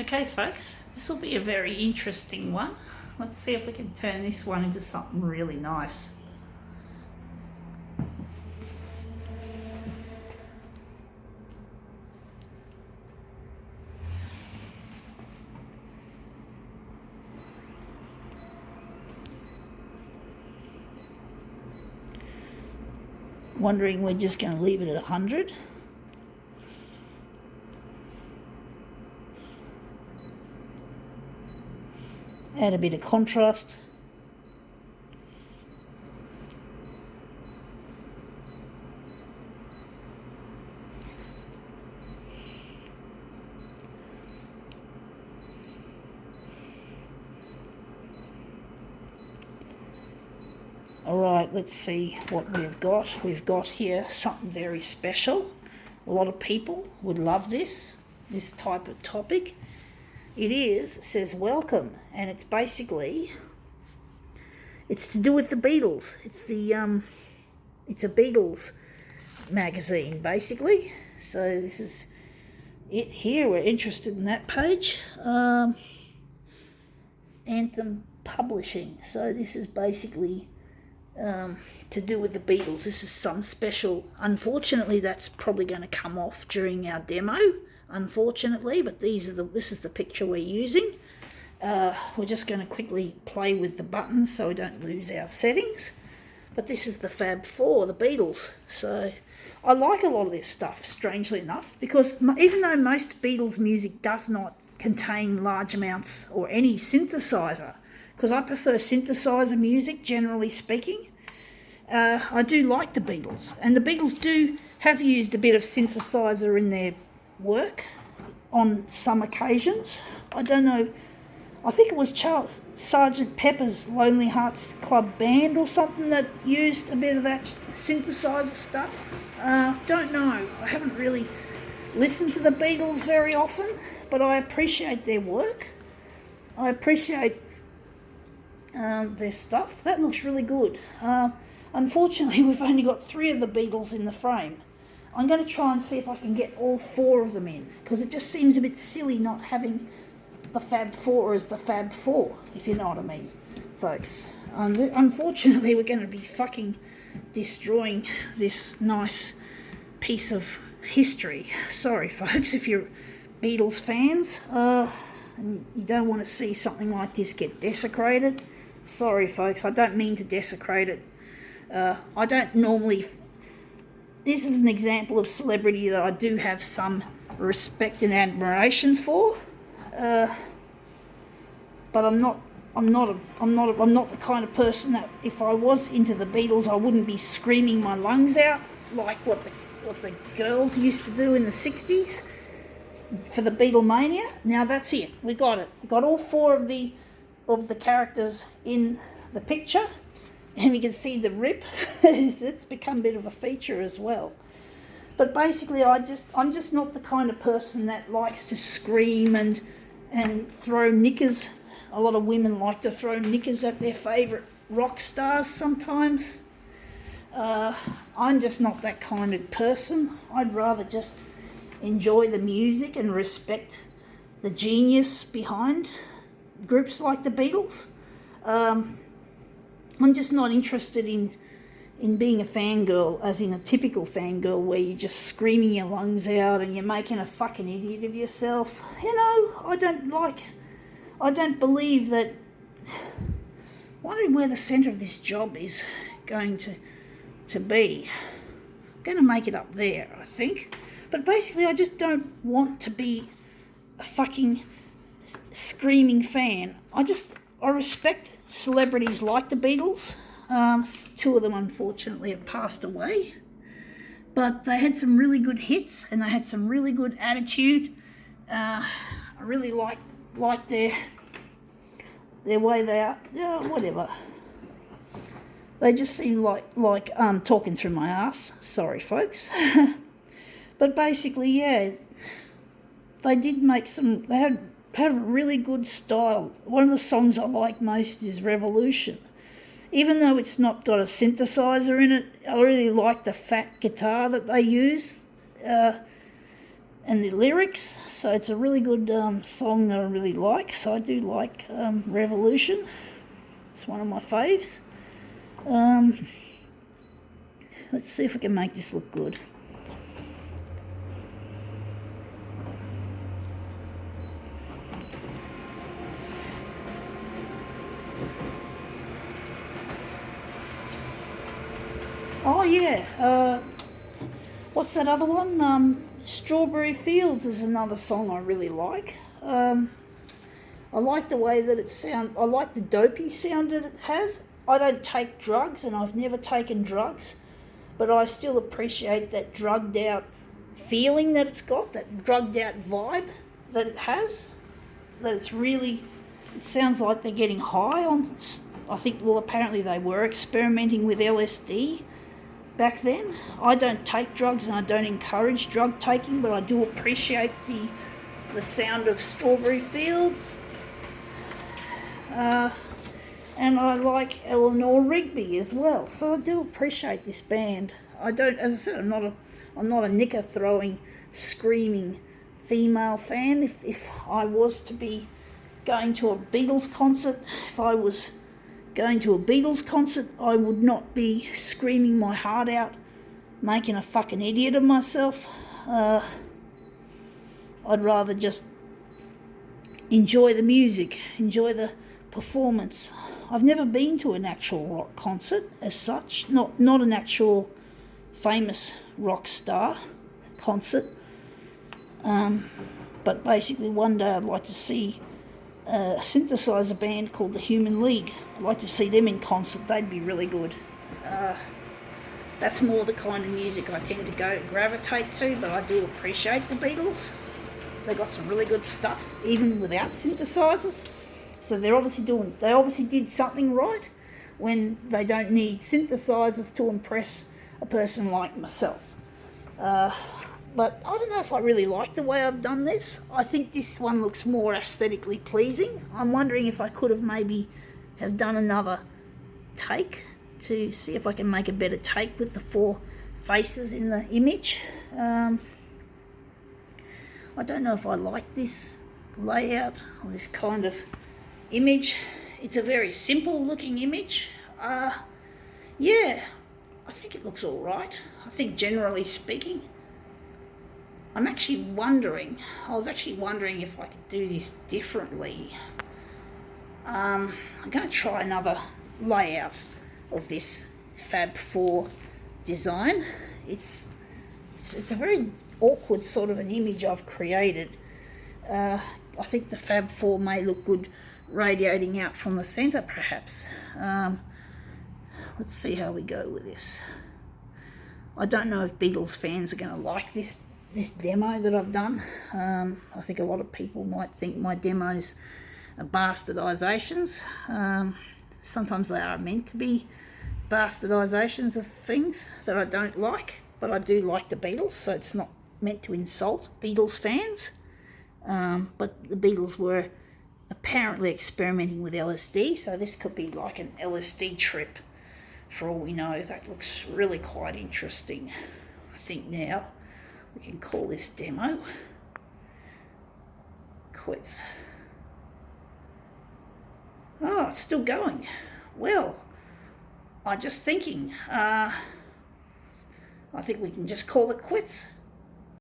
Okay, folks, this will be a very interesting one. Let's see if we can turn this one into something really nice. Wondering we're just going to leave it at 100. Add a bit of contrast. Alright, let's see what we've got. We've got here something very special. A lot of people would love this type of topic. It says welcome, and it's basically, it's to do with the Beatles. It's a Beatles magazine, basically. So this is it here. We're interested in that page. Anthem Publishing. So this is basically to do with the Beatles. This is some special. Unfortunately, that's probably going to come off during our demo. Unfortunately, but this is the picture we're using. We're just going to quickly play with the buttons so we don't lose our settings. But this is the Fab Four, the Beatles. So I like a lot of this stuff, strangely enough, because even though most Beatles music does not contain large amounts or any synthesizer, because I prefer synthesizer music, generally speaking, I do like the Beatles. And the Beatles do have used a bit of synthesizer in their work on some occasions. I don't know, I think it was Sgt. Pepper's Lonely Hearts Club Band or something that used a bit of that synthesizer stuff. Don't know, I haven't really listened to the Beatles very often, but I appreciate their work. I appreciate their stuff. That looks really good. Unfortunately, we've only got 3 of the Beatles in the frame. I'm going to try and see if I can get all 4 of them in, because it just seems a bit silly not having the Fab Four as the Fab Four, if you know what I mean, folks. Unfortunately, we're going to be fucking destroying this nice piece of history. Sorry, folks, if you're Beatles fans and you don't want to see something like this get desecrated. Sorry, folks, I don't mean to desecrate it. I don't normally... This is an example of celebrity that I do have some respect and admiration for, but I'm not the kind of person that if I was into the Beatles, I wouldn't be screaming my lungs out like what the girls used to do in the 60s for the Beatlemania. Now that's it. We got it. We got all 4 of the characters in the picture. And you can see the rip. It's become a bit of a feature as well. But basically, I'm just not the kind of person that likes to scream and throw knickers. A lot of women like to throw knickers at their favourite rock stars sometimes. I'm just not that kind of person. I'd rather just enjoy the music and respect the genius behind groups like the Beatles. I'm just not interested in being a fangirl, as in a typical fangirl where you're just screaming your lungs out and you're making a fucking idiot of yourself. You know, I don't believe that... Wondering where the centre of this job is going to be. I'm going to make it up there, I think. But basically, I just don't want to be a fucking screaming fan. I respect celebrities like the Beatles. 2 of them, unfortunately, have passed away. But they had some really good hits and they had some really good attitude. I really like their way they are. Whatever. They just seem like talking through my ass. Sorry, folks. But basically, yeah, they did make some... They had a really good style. One of the songs I like most is Revolution. Even though it's not got a synthesizer in it, I really like the fat guitar that they use. and the lyrics. So it's a really good song that I really like. So I do like Revolution. It's one of my faves. Let's see if we can make this look good. Oh yeah, what's that other one? Strawberry Fields is another song I really like. I like the way that it sounds. I like the dopey sound that it has. I don't take drugs, and I've never taken drugs, but I still appreciate that drugged out feeling that it's got, that drugged out vibe that it has. That it's really, it sounds like they're getting high on. I think, well, apparently they were experimenting with LSD back then. I don't take drugs and I don't encourage drug taking, but I do appreciate the sound of Strawberry Fields. And I like Eleanor Rigby as well, so I do appreciate this band. I don't, as I said, I'm not a knicker throwing, screaming female fan. If I was to be going to a Beatles concert, I would not be screaming my heart out, making a fucking idiot of myself. I'd rather just enjoy the music, enjoy the performance. I've never been to an actual rock concert as such, not an actual famous rock star concert. But basically one day I'd like to see a synthesizer band called the Human League. I'd like to see them in concert. They'd be really good. That's more the kind of music I tend to gravitate to, but I do appreciate the Beatles. They got some really good stuff, even without synthesizers. So they obviously did something right when they don't need synthesizers to impress a person like myself. But I don't know if I really like the way I've done this. I think this one looks more aesthetically pleasing. I'm wondering if I could have maybe have done another take to see if I can make a better take with the 4 faces in the image. I don't know if I like this layout or this kind of image. It's a very simple looking image. Yeah, I think it looks all right. I think generally speaking, I was actually wondering if I could do this differently. I'm going to try another layout of this Fab 4 design. It's a very awkward sort of an image I've created. I think the Fab 4 may look good radiating out from the centre perhaps. Let's see how we go with this. I don't know if Beatles fans are going to like this demo that I've done. I think a lot of people might think my demos are bastardisations. Sometimes they are meant to be bastardisations of things that I don't like, but I do like the Beatles, so it's not meant to insult Beatles fans. But the Beatles were apparently experimenting with LSD, so this could be like an LSD trip for all we know. That looks really quite interesting. I think now we can call this demo quits. Oh, it's still going. Well, I'm just thinking, I think we can just call it quits.